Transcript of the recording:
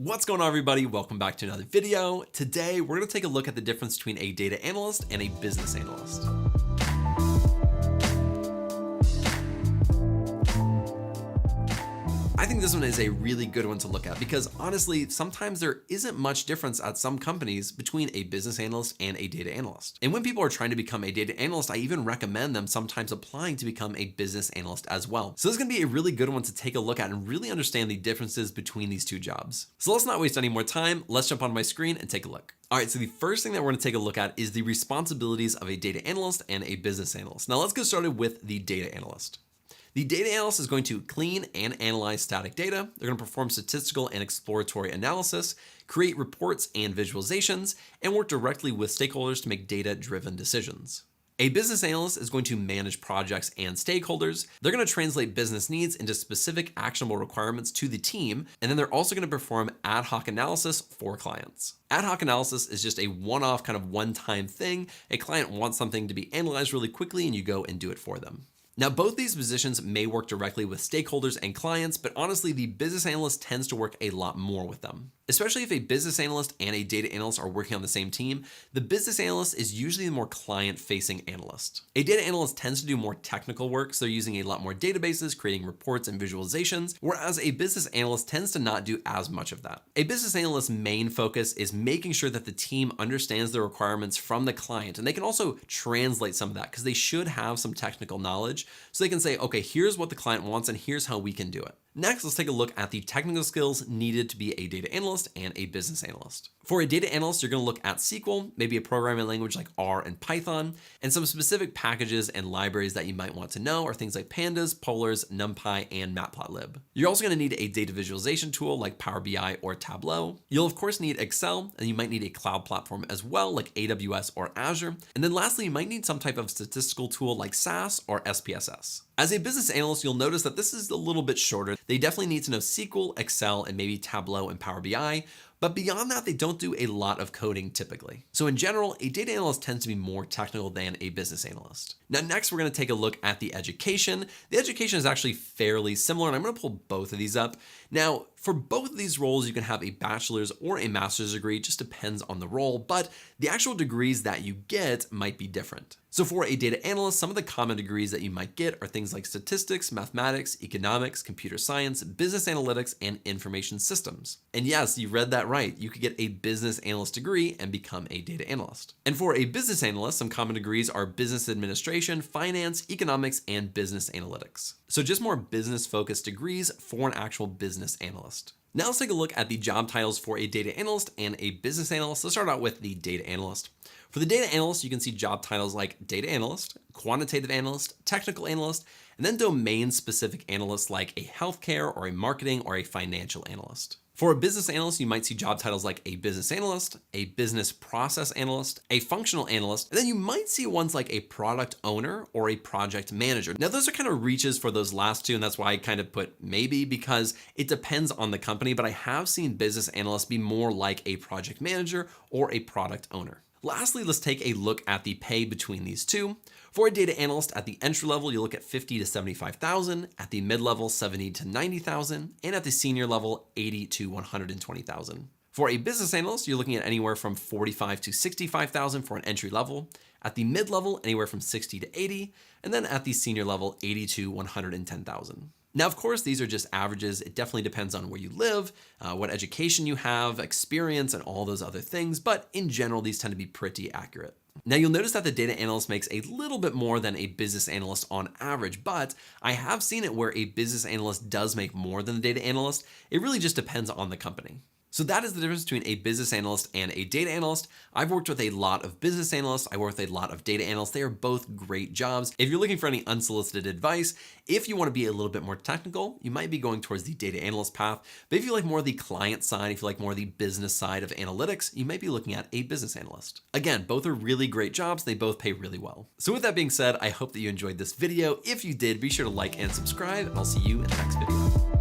What's going on, everybody? Welcome back to another video. Today, we're going to take a look at the difference between a data analyst and a business analyst. I think this one is a really good one to look at because honestly, sometimes there isn't much difference at some companies between a business analyst and a data analyst. And when people are trying to become a data analyst, I even recommend them sometimes applying to become a business analyst as well. So this is going to be a really good one to take a look at and really understand the differences between these two jobs. So let's not waste any more time. Let's jump on my screen and take a look. All right, so the first thing that we're going to take a look at is the responsibilities of a data analyst and a business analyst. Now let's get started with the data analyst. The data analyst is going to clean and analyze static data. They're going to perform statistical and exploratory analysis, create reports and visualizations, and work directly with stakeholders to make data-driven decisions. A business analyst is going to manage projects and stakeholders. They're going to translate business needs into specific actionable requirements to the team, and then they're also going to perform ad hoc analysis for clients. Ad hoc analysis is just a one-off kind of one-time thing. A client wants something to be analyzed really quickly, and you go and do it for them. Now, both these positions may work directly with stakeholders and clients, but honestly, the business analyst tends to work a lot more with them. Especially if a business analyst and a data analyst are working on the same team, the business analyst is usually the more client-facing analyst. A data analyst tends to do more technical work, so they're using a lot more databases, creating reports and visualizations, whereas a business analyst tends to not do as much of that. A business analyst's main focus is making sure that the team understands the requirements from the client, and they can also translate some of that because they should have some technical knowledge, so they can say, okay, here's what the client wants and here's how we can do it. Next, let's take a look at the technical skills needed to be a data analyst and a business analyst. For a data analyst, you're going to look at SQL, maybe a programming language like R and Python, and some specific packages and libraries that you might want to know are things like Pandas, Polars, NumPy, and Matplotlib. You're also going to need a data visualization tool like Power BI or Tableau. You'll of course need Excel, and you might need a cloud platform as well like AWS or Azure. And then lastly, you might need some type of statistical tool like SAS or SPSS. As a business analyst, you'll notice that this is a litlittle bit shorter. They definitely need to know SQL, Excel, and maybe Tableau and Power BI. But beyond that, they don't do a lot of coding typically. So in general, a data analyst tends to be more technical than a business analyst. Now, next, we're going to take a look at the education. The education is actually fairly similar, and I'm going to pull both of these up. Now, for both of these roles, you can have a bachelor's or a master's degree, it just depends on the role, but the actual degrees that you get might be different. So for a data analyst, some of the common degrees that you might get are things like statistics, mathematics, economics, computer science, business analytics, and information systems. And yes, you read that right. You could get a business analyst degree and become a data analyst. And for a business analyst, some common degrees are business administration, finance, economics, and business analytics. So just more business-focused degrees for an actual business analyst. Now let's take a look at the job titles for a data analyst and a business analyst. Let's start out with the data analyst. For the data analyst, you can see job titles like data analyst, quantitative analyst, technical analyst, and then domain-specific analysts like a healthcare or a marketing or a financial analyst. For a business analyst, you might see job titles like a business analyst, a business process analyst, a functional analyst, and then you might see ones like a product owner or a project manager. Now, those are kind of reaches for those last two, and that's why I kind of put maybe because it depends on the company, but I have seen business analysts be more like a project manager or a product owner. Lastly, let's take a look at the pay between these two. For a data analyst at the entry level, you look at $50,000 to $75,000, at the mid-level, $70,000 to $90,000, and at the senior level, $80,000 to $120,000. For a business analyst, you're looking at anywhere from $45,000 to $65,000 for an entry level, at the mid-level, anywhere from $60,000 to $80,000, and then at the senior level, $80,000 to $110,000. Now, of course, these are just averages. It definitely depends on where you live, what education you have, experience, and all those other things. But in general, these tend to be pretty accurate. Now, you'll notice that the data analyst makes a little bit more than a business analyst on average, but I have seen it where a business analyst does make more than the data analyst. It really just depends on the company. So that is the difference between a business analyst and a data analyst. I've worked with a lot of business analysts. I work with a lot of data analysts. They are both great jobs. If you're looking for any unsolicited advice, if you want to be a little bit more technical, you might be going towards the data analyst path. But if you like more of the client side, if you like more of the business side of analytics, you might be looking at a business analyst. Again, both are really great jobs. They both pay really well. So with that being said, I hope that you enjoyed this video. If you did, be sure to like and subscribe, and I'll see you in the next video.